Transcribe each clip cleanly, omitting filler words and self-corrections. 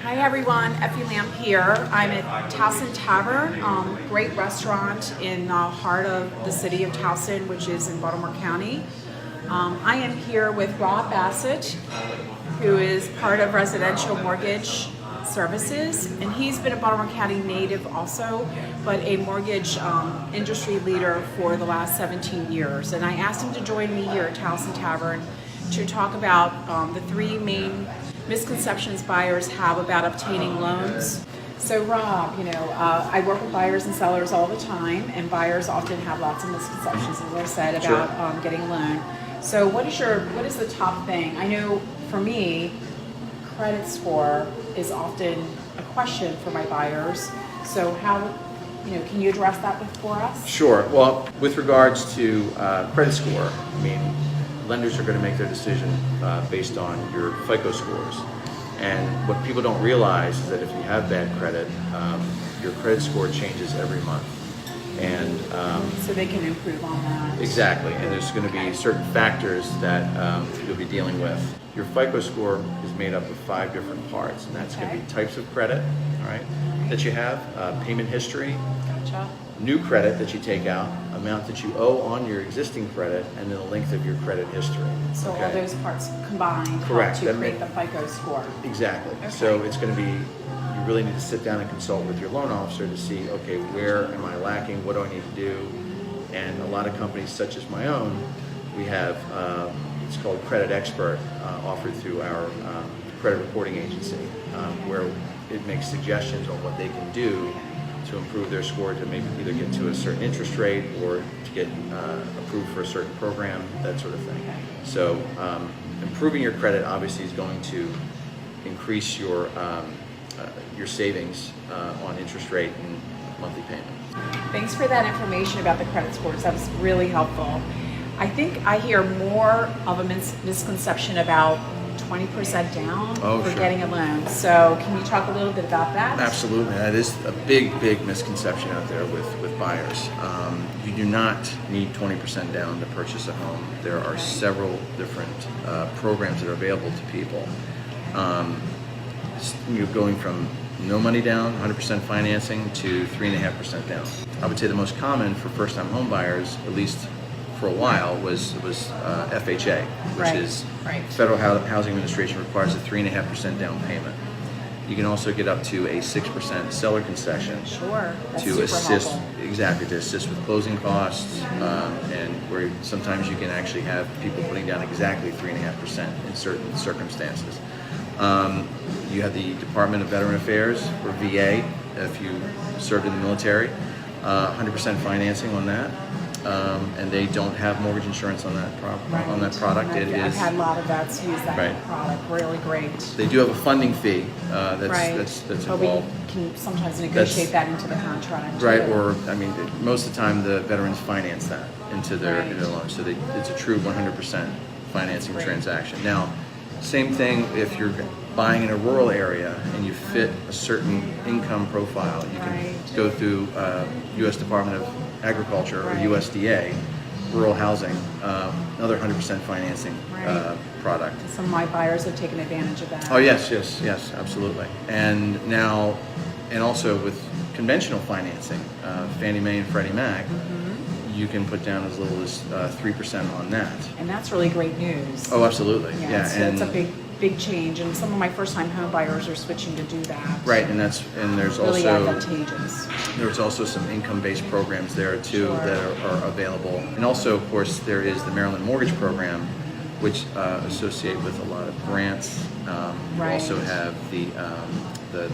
Hi everyone, Effy here. I'm at Towson Tavern, great restaurant in the heart of the city of Towson, which is in Baltimore County. I am here with Rob Bassett, who is part of Residential Mortgage Services, and he's been a Baltimore County native also, but a mortgage industry leader for the last 17 years. And I asked him to join me here at Towson Tavern to talk about the three main misconceptions buyers have about obtaining loans. So Rob, I work with buyers and sellers all the time, and buyers often have lots of misconceptions, as I said, about getting a loan. So what is the top thing? I know for me, credit score is often a question for my buyers. So how, can you address that for us? Sure. Well, with regards to credit score, lenders are going to make their decision based on your FICO scores. And what people don't realize is that if you have bad credit, your credit score changes every month. And so they can improve on that. Exactly. And there's going to be certain factors that you'll be dealing with. Your FICO score is made up of 5 different parts, and that's going to be types of credit, all right, that you have, payment history, Gotcha. New credit that you take out, amount that you owe on your existing credit, and then the length of your credit history. So all those parts combined Correct. help to create the FICO score. Exactly. Okay. So it's going to be, you really need to sit down and consult with your loan officer to see, okay, where am I lacking? What do I need to do? And a lot of companies, such as my own, we have, it's called Credit Expert, offered through our credit reporting agency, where it makes suggestions on what they can do to improve their score, to maybe either get to a certain interest rate or to get approved for a certain program, that sort of thing. So improving your credit obviously is going to increase your savings on interest rate and monthly payment. Thanks for that information about the credit scores. That was really helpful. I think I hear more of a misconception about 20% down for getting a loan. So can you talk a little bit about that? Absolutely. That is a big misconception out there with buyers. You do not need 20% down to purchase a home. There are several different programs that are available to people. You're going from no money down, 100% financing, to 3.5% down. I would say the most common for first-time home buyers, at least for a while, was FHA, which is Federal Housing Administration requires a 3.5% down payment. You can also get up to a 6% seller concession to assist to assist with closing costs, and where sometimes you can actually have people putting down exactly 3.5% in certain circumstances. You have the Department of Veteran Affairs, or VA, if you served in the military, 100% financing on that. And they don't have mortgage insurance on that product. I've had a lot of vets use that product. Really great. They do have a funding fee that's involved. But we can sometimes negotiate that into the contract. Right, or most of the time the veterans finance that into their loan, so it's a true 100% financing transaction. Now, same thing if you're buying in a rural area and you fit a certain income profile, you can go through U.S. Department of Agriculture or USDA, rural housing, another 100% financing product. Some of my buyers have taken advantage of that. Oh yes, absolutely. And now, and also with conventional financing, Fannie Mae and Freddie Mac, you can put down as little as 3% on that. And that's really great news. Oh, absolutely. So it's a big change, and some of my first-time home buyers are switching to do that. Right, and there's really also advantageous. There's also some income-based programs there too that are available, and also, of course, there is the Maryland Mortgage Program, which associate with a lot of grants. We also have the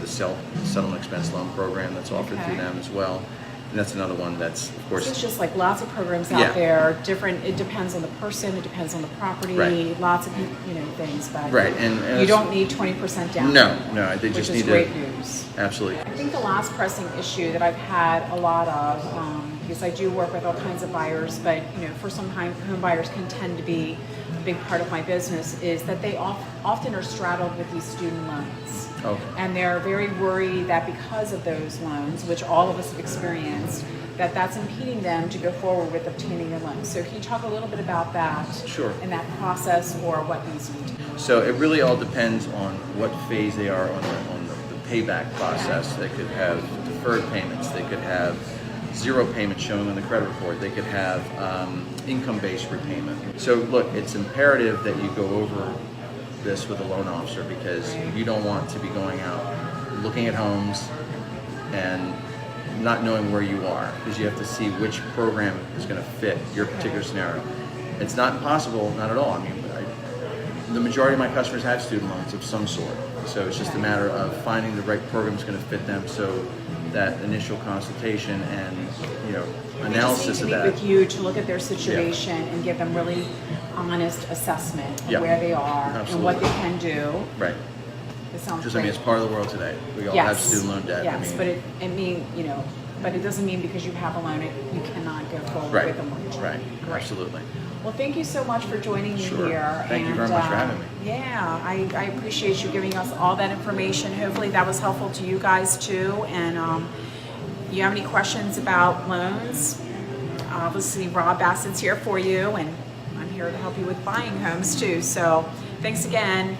settlement expense loan program that's offered through them as well. And that's another one that's, of course... So it's just like lots of programs out there, different, it depends on the person, it depends on the property, lots of, things, but and you don't need 20% down. No, they just need to... Which is great news. Absolutely. I think the last pressing issue that I've had a lot of, because I do work with all kinds of buyers, but, first-time home buyers can tend to be a big part of my business, is that they often are straddled with these student loans. And they're very worried that because of those loans, which all of us have experienced, that's impeding them to go forward with obtaining a loan. So can you talk a little bit about that? Sure. And that process, or what needs to be done? So it really all depends on what phase they are on the payback process. They could have deferred payments. They could have zero payment showing on the credit report. They could have income-based repayment. So look, it's imperative that you go over this with a loan officer, because you don't want to be going out looking at homes and not knowing where you are, because you have to see which program is going to fit your particular scenario. It's not impossible, not at all. I mean, the majority of my customers have student loans of some sort, so it's just a matter of finding the right program that's going to fit them. So that initial consultation and analysis of They just need to that. meet with you to look at their situation and give them really honest assessment of where they are and what they can do. Right. It sounds Because great. I mean, it's part of the world today. We all Yes. have student loan debt. Yes, I but mean, but it doesn't mean because you have a loan, you cannot go forward right, with a mortgage. right, Great. absolutely. Well, thank you so much for joining me Sure. here. Thank you very much for having me. Yeah, I appreciate you giving us all that information. Hopefully that was helpful to you guys too. And you have any questions about loans? Obviously, Rob Bassett's here for you, and I'm here to help you with buying homes too. So thanks again.